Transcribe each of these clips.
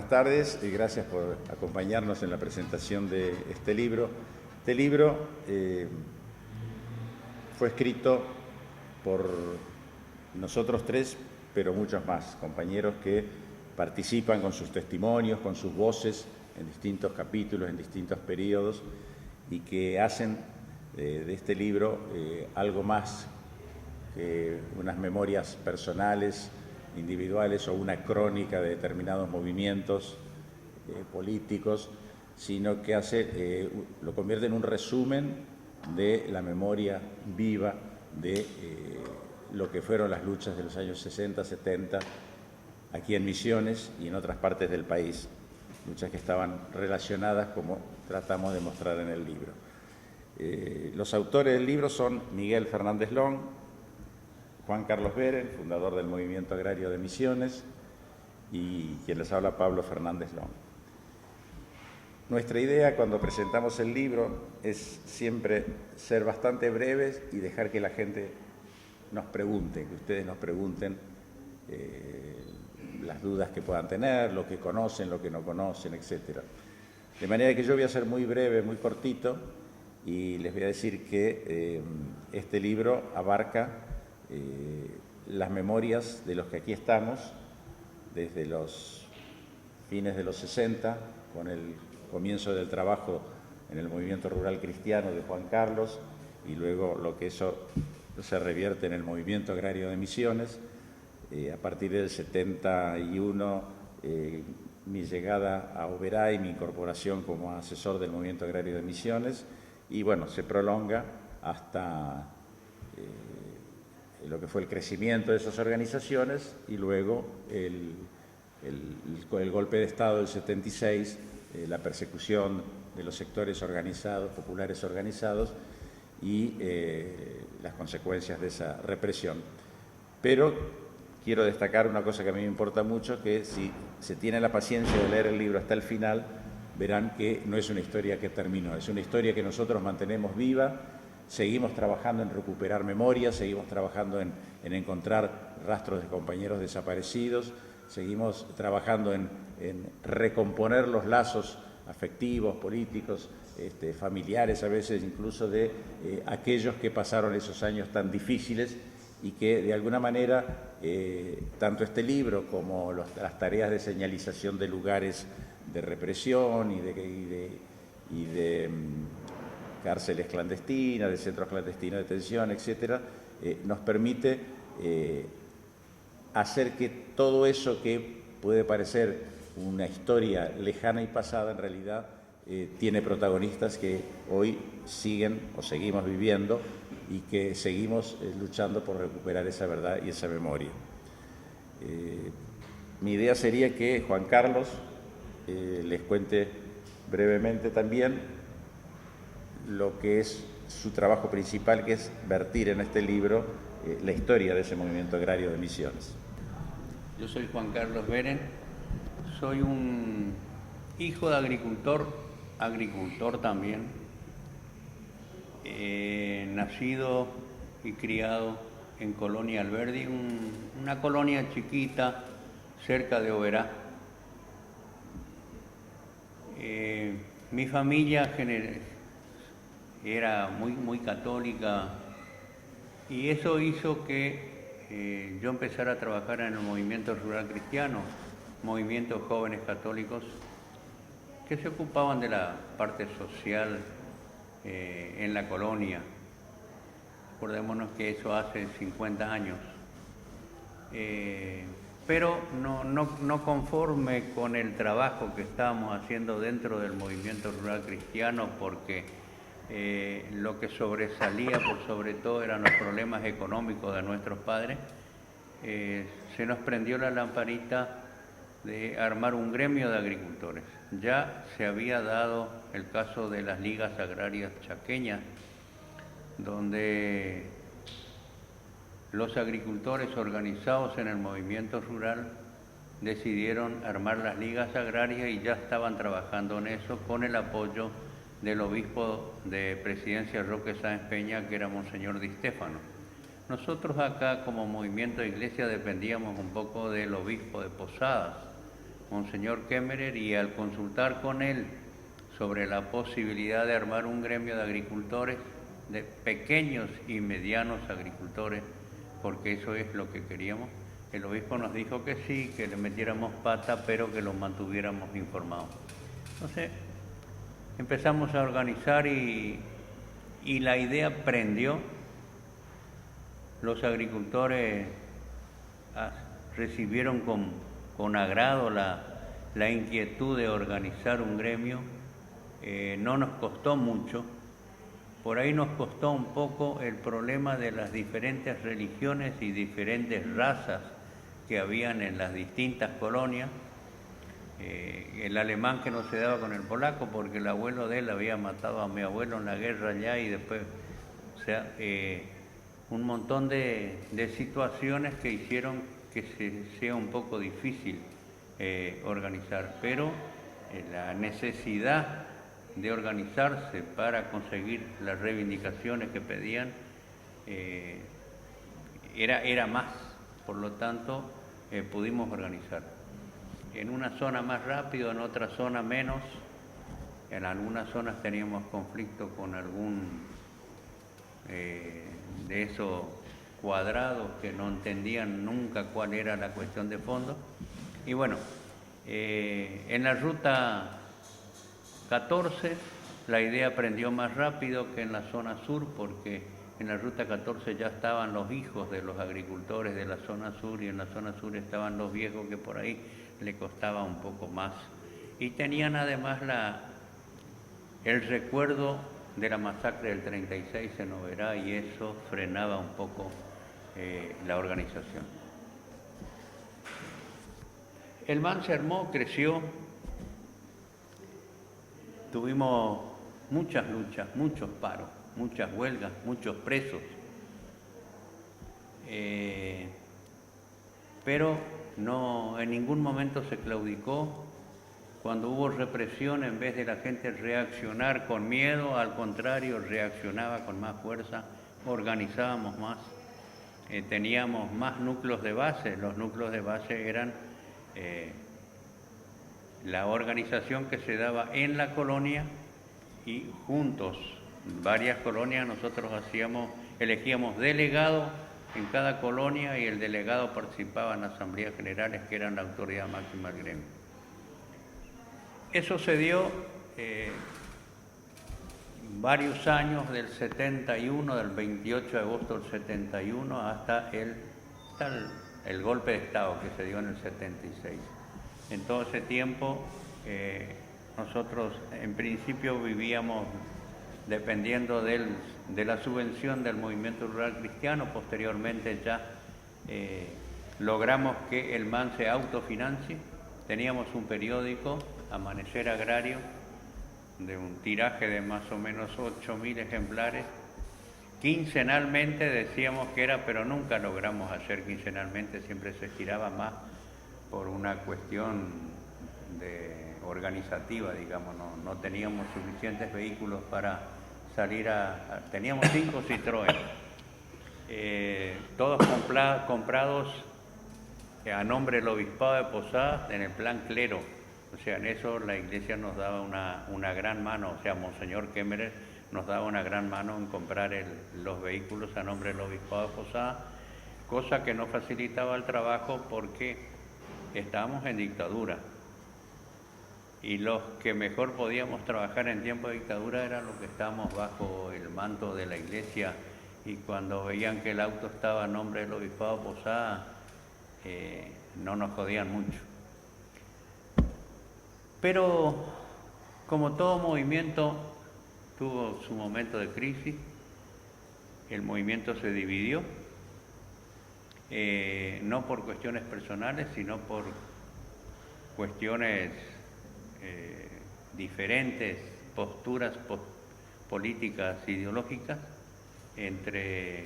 buenas tardes y gracias por acompañarnos en la presentación de este libro. Este libro fue escrito por nosotros tres, pero muchos más, compañeros que participan con sus testimonios, con sus voces en distintos capítulos, en distintos periodos, y que hacen de este libro algo más que unas memorias personales, individuales o una crónica de determinados movimientos políticos, sino que lo convierte en un resumen de la memoria viva de lo que fueron las luchas de los años 60, 70, aquí en Misiones y en otras partes del país, luchas que estaban relacionadas como tratamos de mostrar en el libro. Los autores del libro son Miguel Fernández Long, Juan Carlos Beren, fundador del Movimiento Agrario de Misiones, y quien les habla, Pablo Fernández Long. Nuestra idea cuando presentamos el libro es siempre ser bastante breves y dejar que la gente nos pregunte, que ustedes nos pregunten las dudas que puedan tener, lo que conocen, lo que no conocen, etc. De manera que yo voy a ser muy breve, muy cortito, y les voy a decir que este libro abarca las memorias de los que aquí estamos, desde los fines de los 60, con el comienzo del trabajo en el movimiento rural cristiano de Juan Carlos, y luego lo que eso se revierte en el movimiento agrario de Misiones. A partir del 71, mi llegada a Oberá y mi incorporación como asesor del movimiento agrario de Misiones, y bueno, se prolonga hasta lo que fue el crecimiento de esas organizaciones y luego el golpe de Estado del 76, la persecución de los sectores organizados, populares organizados, y las consecuencias de esa represión. Pero quiero destacar una cosa que a mí me importa mucho, que si se tiene la paciencia de leer el libro hasta el final, verán que no es una historia que terminó, es una historia que nosotros mantenemos viva. Seguimos trabajando en recuperar memorias, seguimos trabajando en encontrar rastros de compañeros desaparecidos, seguimos trabajando en recomponer los lazos afectivos, políticos, familiares a veces, incluso de aquellos que pasaron esos años tan difíciles y que de alguna manera tanto este libro como las tareas de señalización de lugares de represión y de cárceles clandestinas, de centros clandestinos de detención, etcétera, nos permite hacer que todo eso que puede parecer una historia lejana y pasada, en realidad tiene protagonistas que hoy siguen o seguimos viviendo y que seguimos luchando por recuperar esa verdad y esa memoria. Mi idea sería que Juan Carlos les cuente brevemente también lo que es su trabajo principal, que es vertir en este libro la historia de ese movimiento agrario de Misiones. Yo soy Juan Carlos Beren, soy un hijo de agricultor también, nacido y criado en Colonia Alberdi, una colonia chiquita cerca de Oberá. Mi familia era muy católica y eso hizo que yo empezara a trabajar en el movimiento rural cristiano, movimientos jóvenes católicos que se ocupaban de la parte social en la colonia. Acordémonos que eso hace 50 años. Pero no conforme con el trabajo que estábamos haciendo dentro del movimiento rural cristiano, porque lo que sobresalía por sobre todo eran los problemas económicos de nuestros padres, se nos prendió la lamparita de armar un gremio de agricultores. Ya se había dado el caso de las ligas agrarias chaqueñas, donde los agricultores organizados en el movimiento rural decidieron armar las ligas agrarias y ya estaban trabajando en eso con el apoyo del obispo de Presidencia Roque Sáenz Peña, que era Monseñor Di Stéfano. Nosotros acá como movimiento de iglesia dependíamos un poco del obispo de Posadas, Monseñor Kemmerer, y al consultar con él sobre la posibilidad de armar un gremio de agricultores, de pequeños y medianos agricultores, porque eso es lo que queríamos, el obispo nos dijo que sí, que le metiéramos pata, pero que los mantuviéramos informados. Entonces, empezamos a organizar y la idea prendió. Los agricultores recibieron con agrado la inquietud de organizar un gremio. No nos costó mucho. Por ahí nos costó un poco el problema de las diferentes religiones y diferentes razas que habían en las distintas colonias. El alemán que no se daba con el polaco porque el abuelo de él había matado a mi abuelo en la guerra allá, y después, o sea, un montón de situaciones que hicieron que sea un poco difícil organizar, pero la necesidad de organizarse para conseguir las reivindicaciones que pedían era más, por lo tanto pudimos organizar. En una zona más rápido, en otra zona menos. En algunas zonas teníamos conflicto con algún de esos cuadrados que no entendían nunca cuál era la cuestión de fondo. Y bueno, en la ruta 14 la idea prendió más rápido que en la zona sur, porque en la ruta 14 ya estaban los hijos de los agricultores de la zona sur, y en la zona sur estaban los viejos, que por ahí le costaba un poco más. Y tenían además el recuerdo de la masacre del 36 en Oberá, y eso frenaba un poco la organización. El MAN se armó, creció, tuvimos muchas luchas, muchos paros, muchas huelgas, muchos presos, pero no, en ningún momento se claudicó. Cuando hubo represión, en vez de la gente reaccionar con miedo, al contrario, reaccionaba con más fuerza, organizábamos más, teníamos más núcleos de base. Los núcleos de base eran la organización que se daba en la colonia, y juntos, varias colonias, nosotros elegíamos delegados en cada colonia, y el delegado participaba en las asambleas generales, que eran la autoridad máxima del gremio. Eso se dio varios años, del 71, del 28 de agosto del 71 hasta el golpe de Estado que se dio en el 76. En todo ese tiempo nosotros en principio vivíamos dependiendo de la subvención del movimiento rural cristiano. Posteriormente ya logramos que el MAN se autofinancie. Teníamos un periódico, Amanecer Agrario, de un tiraje de más o menos 8.000 ejemplares. Quincenalmente decíamos que era, pero nunca logramos hacer quincenalmente, siempre se giraba más por una cuestión organizativa, digamos, no teníamos suficientes vehículos para salir teníamos 5 Citroën, todos comprados a nombre del Obispado de Posadas en el plan clero. O sea, en eso la Iglesia nos daba una gran mano, o sea, Monseñor Kemmerer nos daba una gran mano en comprar los vehículos a nombre del Obispado de Posadas, cosa que nos facilitaba el trabajo porque estábamos en dictadura. Y los que mejor podíamos trabajar en tiempo de dictadura eran los que estábamos bajo el manto de la Iglesia, y cuando veían que el auto estaba a nombre del Obispado de Posadas, no nos jodían mucho. Pero como todo movimiento tuvo su momento de crisis, el movimiento se dividió, no por cuestiones personales, sino por cuestiones diferentes, posturas políticas, ideológicas, entre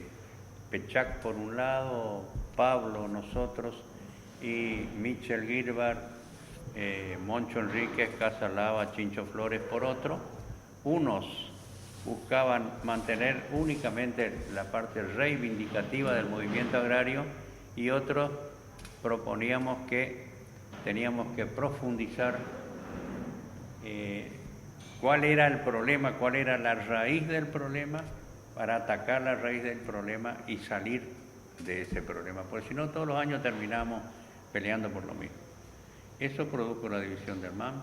Pechac por un lado, Pablo, nosotros, y Michel Guilbert, Moncho Enríquez, Casalava, Chincho Flores por otro. Unos buscaban mantener únicamente la parte reivindicativa del movimiento agrario, y otros proponíamos que teníamos que profundizar cuál era el problema, cuál era la raíz del problema, para atacar la raíz del problema y salir de ese problema, porque si no todos los años terminamos peleando por lo mismo. Eso produjo la división del MAM.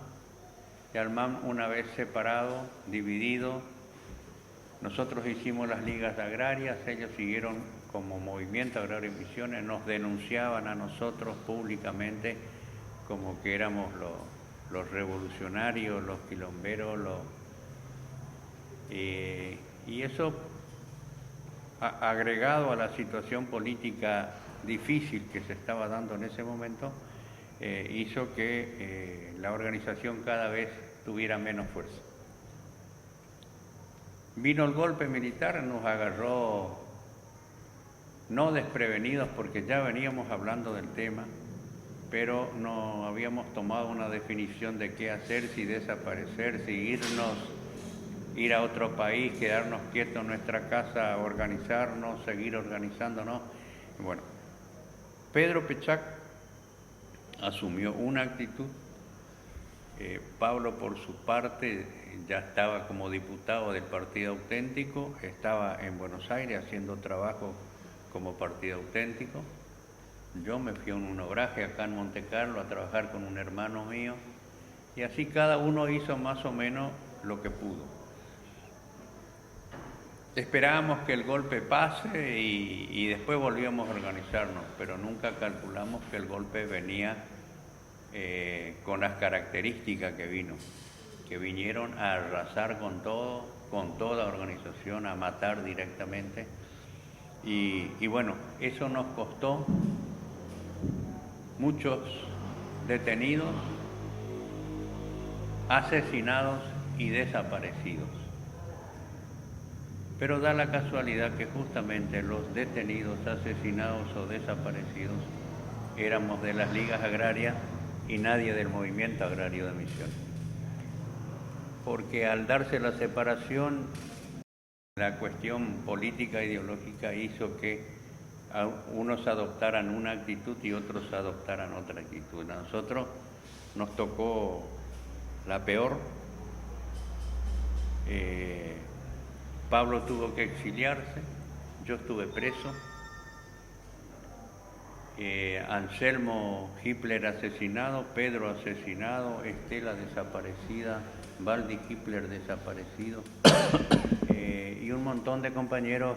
Y al MAM, una vez separado, dividido, nosotros hicimos las ligas agrarias, ellos siguieron como Movimiento Agrario y Misiones, nos denunciaban a nosotros públicamente como que éramos los revolucionarios, los quilomberos, y eso, agregado a la situación política difícil que se estaba dando en ese momento, hizo que la organización cada vez tuviera menos fuerza. Vino el golpe militar, nos agarró no desprevenidos porque ya veníamos hablando del tema, pero no habíamos tomado una definición de qué hacer, si desaparecer, si ir a otro país, quedarnos quietos en nuestra casa, organizarnos, seguir organizándonos. Bueno, Pedro Pechac asumió una actitud. Pablo, por su parte, ya estaba como diputado del Partido Auténtico, estaba en Buenos Aires haciendo trabajo como Partido Auténtico. Yo me fui a un obraje acá en Monte Carlo a trabajar con un hermano mío, y así cada uno hizo más o menos lo que pudo. Esperábamos que el golpe pase y después volvíamos a organizarnos, pero nunca calculamos que el golpe venía con las características que vinieron a arrasar con todo, con toda organización, a matar directamente. Y bueno, eso nos costó muchos detenidos, asesinados y desaparecidos. Pero da la casualidad que justamente los detenidos, asesinados o desaparecidos éramos de las ligas agrarias y nadie del Movimiento Agrario de Misiones. Porque al darse la separación, la cuestión política e ideológica hizo que unos adoptaran una actitud y otros adoptaran otra actitud. A nosotros nos tocó la peor. Pablo tuvo que exiliarse, yo estuve preso. Anselmo Hitler asesinado, Pedro asesinado, Estela desaparecida, Valdi Hitler desaparecido, y un montón de compañeros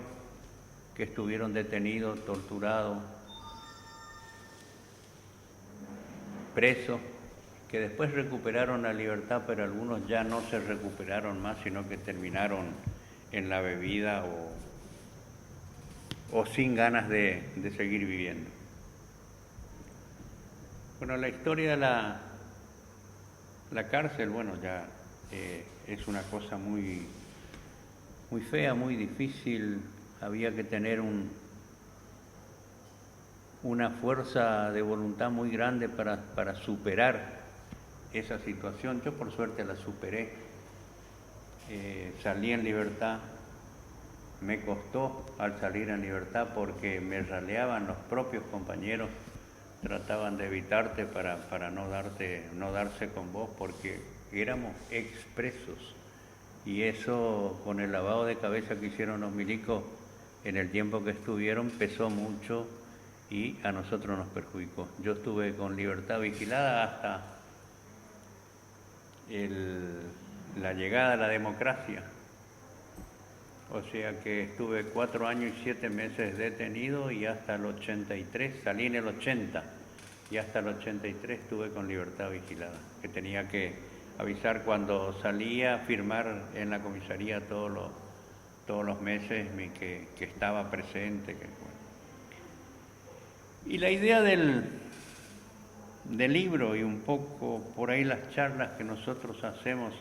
que estuvieron detenidos, torturados, presos, que después recuperaron la libertad, pero algunos ya no se recuperaron más, sino que terminaron en la bebida o sin ganas de seguir viviendo. Bueno, la historia de la cárcel, bueno, ya es una cosa muy fea, muy difícil. Había que tener una fuerza de voluntad muy grande para superar esa situación. Yo por suerte la superé. Salí en libertad. Me costó al salir en libertad porque me raleaban los propios compañeros. Trataban de evitarte para no darse con vos, porque éramos expresos, y eso, con el lavado de cabeza que hicieron los milicos en el tiempo que estuvieron, pesó mucho y a nosotros nos perjudicó. Yo estuve con libertad vigilada hasta la llegada de la democracia, o sea que estuve 4 años y 7 meses detenido, y hasta el 83, salí en el 80, y hasta el 83 estuve con libertad vigilada, que tenía que avisar cuando salía, firmar en la comisaría todos los meses que estaba presente. Y la idea del libro, y un poco por ahí las charlas que nosotros hacemos,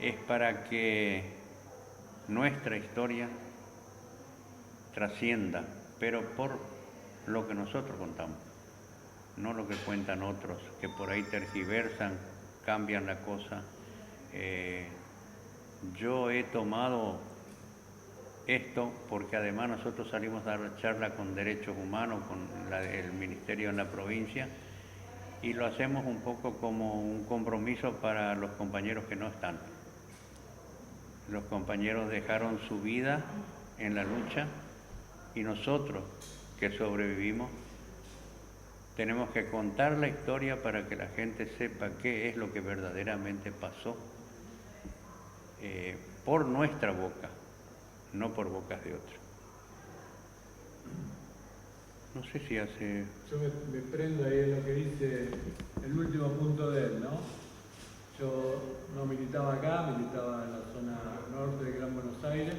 es para que nuestra historia trascienda, pero por lo que nosotros contamos, no lo que cuentan otros, que por ahí tergiversan, cambian la cosa. Yo he tomado esto porque además nosotros salimos a dar charla con Derechos Humanos, con el Ministerio en la provincia, y lo hacemos un poco como un compromiso para los compañeros que no están. Los compañeros dejaron su vida en la lucha y nosotros que sobrevivimos tenemos que contar la historia para que la gente sepa qué es lo que verdaderamente pasó por nuestra boca, no por bocas de otros. No sé si hace... Yo me prendo ahí en lo que dice el último punto de él, ¿no? Yo no militaba acá, militaba en la zona norte de Gran Buenos Aires.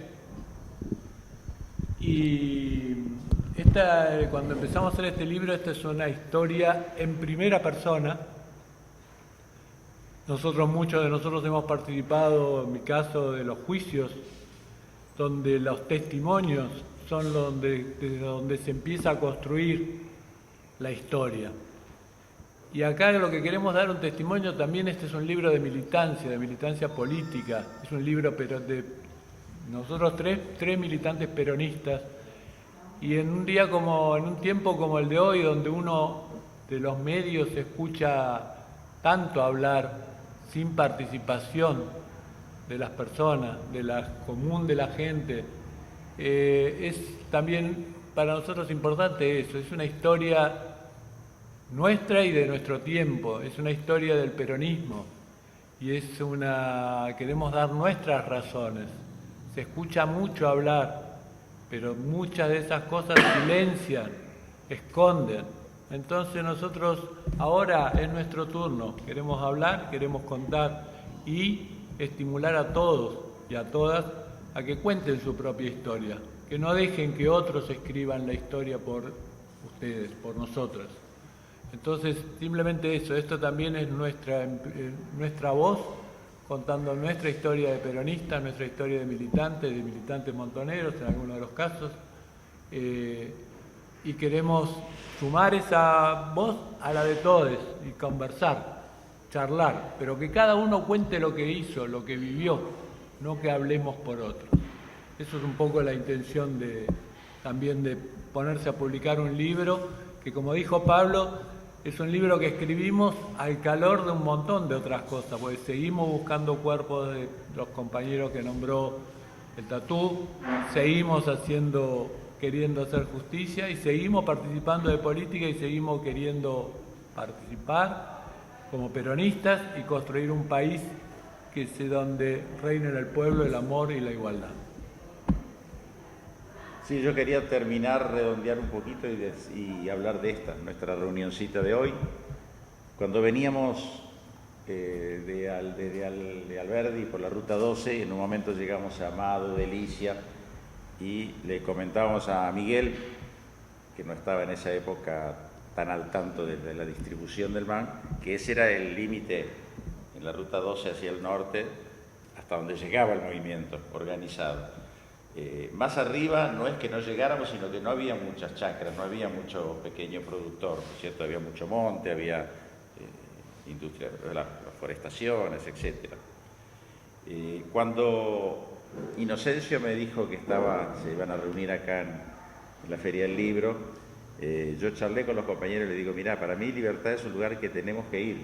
Y cuando empezamos a hacer este libro, esta es una historia en primera persona. Muchos de nosotros hemos participado, en mi caso, de los juicios, donde los testimonios son desde donde se empieza a construir la historia. Y acá lo que queremos dar un testimonio también, este es un libro de militancia política, es un libro pero de nosotros tres militantes peronistas, y en un tiempo como el de hoy, donde uno de los medios escucha tanto hablar sin participación de las personas, de la común de la gente, es también para nosotros importante eso, es una historia nuestra y de nuestro tiempo, es una historia del peronismo y queremos dar nuestras razones. Se escucha mucho hablar, pero muchas de esas cosas silencian, esconden. Entonces nosotros ahora es nuestro turno, queremos hablar, queremos contar y estimular a todos y a todas a que cuenten su propia historia, que no dejen que otros escriban la historia por ustedes, por nosotros. Entonces, simplemente eso, esto también es nuestra voz, contando nuestra historia de peronistas, nuestra historia de militantes montoneros en algunos de los casos, y queremos sumar esa voz a la de todos y conversar, charlar, pero que cada uno cuente lo que hizo, lo que vivió, no que hablemos por otros. Eso es un poco la intención también de ponerse a publicar un libro que, como dijo Pablo, es un libro que escribimos al calor de un montón de otras cosas, porque seguimos buscando cuerpos de los compañeros que nombró el Tatú, seguimos queriendo hacer justicia y seguimos participando de política y seguimos queriendo participar como peronistas y construir un país donde reinen el pueblo, el amor y la igualdad. Sí, yo quería redondear un poquito y hablar de nuestra reunioncita de hoy. Cuando veníamos de Alberdi por la Ruta 12, en un momento llegamos a Amado, Delicia, y le comentábamos a Miguel, que no estaba en esa época tan al tanto de la distribución del MAN, que ese era el límite en la Ruta 12 hacia el norte, hasta donde llegaba el movimiento organizado. Más arriba no es que no llegáramos, sino que no había muchas chacras, no había mucho pequeño productor, ¿no es cierto? Había mucho monte, había industria, las forestaciones, etc. Cuando Inocencio me dijo que se iban a reunir acá en la Feria del Libro, yo charlé con los compañeros y le digo, mirá, para mí Libertad es un lugar que tenemos que ir,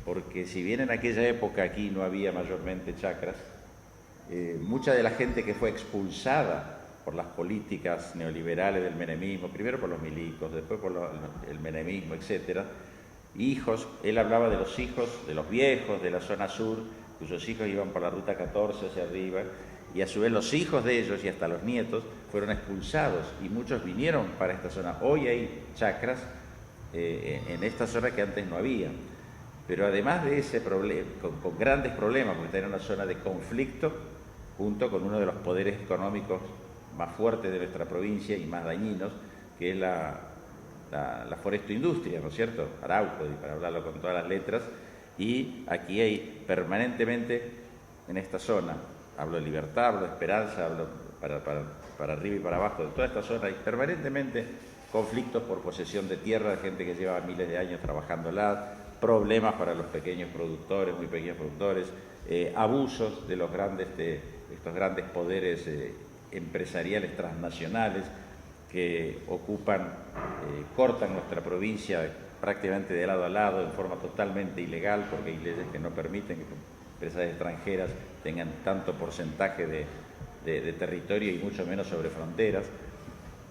porque si bien en aquella época aquí no había mayormente chacras, mucha de la gente que fue expulsada por las políticas neoliberales del menemismo, primero por los milicos, después por el menemismo, etc., él hablaba de los hijos, de los viejos de la zona sur, cuyos hijos iban por la Ruta 14 hacia arriba, y a su vez los hijos de ellos y hasta los nietos fueron expulsados y muchos vinieron para esta zona. Hoy hay chacras en esta zona que antes no había, pero además de ese problema, con grandes problemas, porque era una zona de conflicto junto con uno de los poderes económicos más fuertes de nuestra provincia y más dañinos, que es la forestoindustria, ¿no es cierto? Arauco, para hablarlo con todas las letras, y aquí hay permanentemente en esta zona, hablo de Libertad, hablo de Esperanza, hablo para arriba y para abajo, de toda esta zona hay permanentemente conflictos por posesión de tierra de gente que lleva miles de años trabajándola, problemas para los pequeños productores, muy pequeños productores, abusos de estos grandes poderes empresariales transnacionales que cortan nuestra provincia prácticamente de lado a lado, en forma totalmente ilegal, porque hay leyes que no permiten que empresas extranjeras tengan tanto porcentaje de territorio y mucho menos sobre fronteras.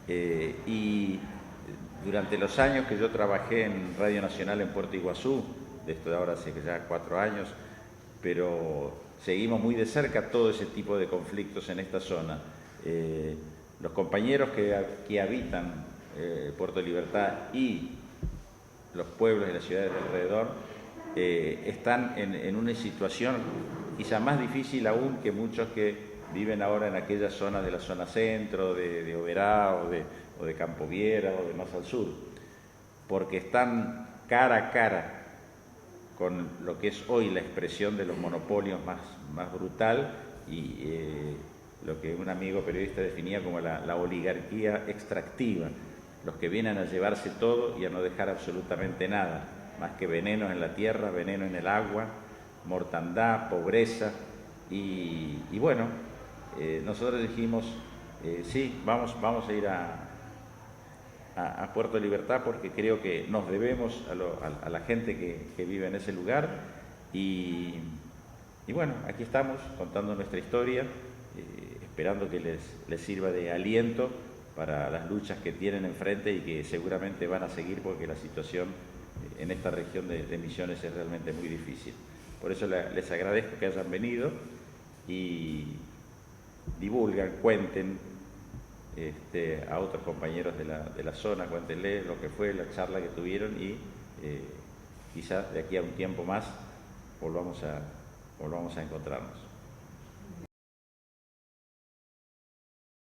Y durante los años que yo trabajé en Radio Nacional en Puerto Iguazú, de esto de ahora hace ya 4 años, pero seguimos muy de cerca todo ese tipo de conflictos en esta zona. Los compañeros que habitan Puerto Libertad y los pueblos y las ciudades de alrededor están en una situación quizá más difícil aún que muchos que viven ahora en aquellas zonas de la zona centro, de Oberá o de Campo Viera o de más al sur, porque están cara a cara con lo que es hoy la expresión de los monopolios más brutal y lo que un amigo periodista definía como la oligarquía extractiva, los que vienen a llevarse todo y a no dejar absolutamente nada, más que venenos en la tierra, veneno en el agua, mortandad, pobreza y bueno, nosotros dijimos, sí, vamos a ir a Puerto Libertad porque creo que nos debemos a la gente que vive en ese lugar y bueno, aquí estamos contando nuestra historia, esperando que les sirva de aliento para las luchas que tienen enfrente y que seguramente van a seguir porque la situación en esta región de Misiones es realmente muy difícil. Por eso les agradezco que hayan venido y divulgan, cuenten a otros compañeros de la zona, cuéntenles lo que fue la charla que tuvieron y quizás de aquí a un tiempo más volvamos a encontrarnos.